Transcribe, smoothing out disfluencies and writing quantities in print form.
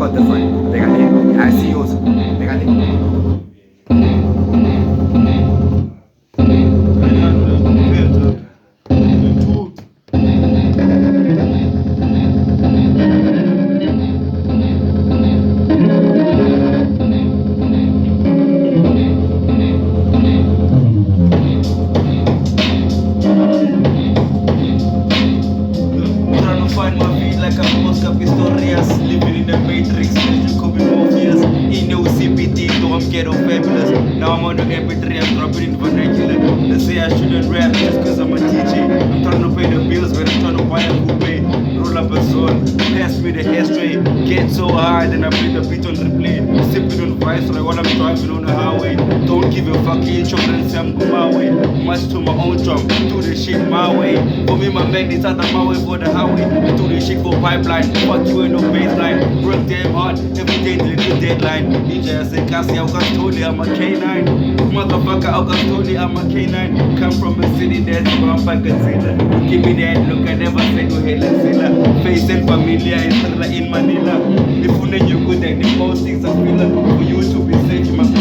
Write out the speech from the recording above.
about this one. They got it. I see yours. They got it. Find my feet like I'm Oscar Pistorius, living in the matrix, you could be Morpheus. In no CPT, though I'm ghetto fabulous. Now I'm on the MP3, I'm dropping in vernacular. They say I shouldn't rap just cause I'm a DJ. I'm trying to pay the bills, but I'm trying to buy a coupe. Roll up a zone, pass me the ashtray. Get so high, then I play the beat on replay. Sipping on Viceroy while I'm driving on the highway. Don't give a fuck, children say I'm go my way. Much to my own drum, do the shit my way. For me, my man is out of my way for the highway. I do this shit for pipeline, fuck you ain't no baseline. Work damn hard, every day till it's deadline. DJ I say Cassie, I got told I'm a K9. Motherfucker, I got told I'm a K9. Come from a city that's from Godzilla. Give me that look, I never said no Helen Zilla. Face and familiar, it's in Manila. If you know you're good at the most things I feel. For you to be safe, you must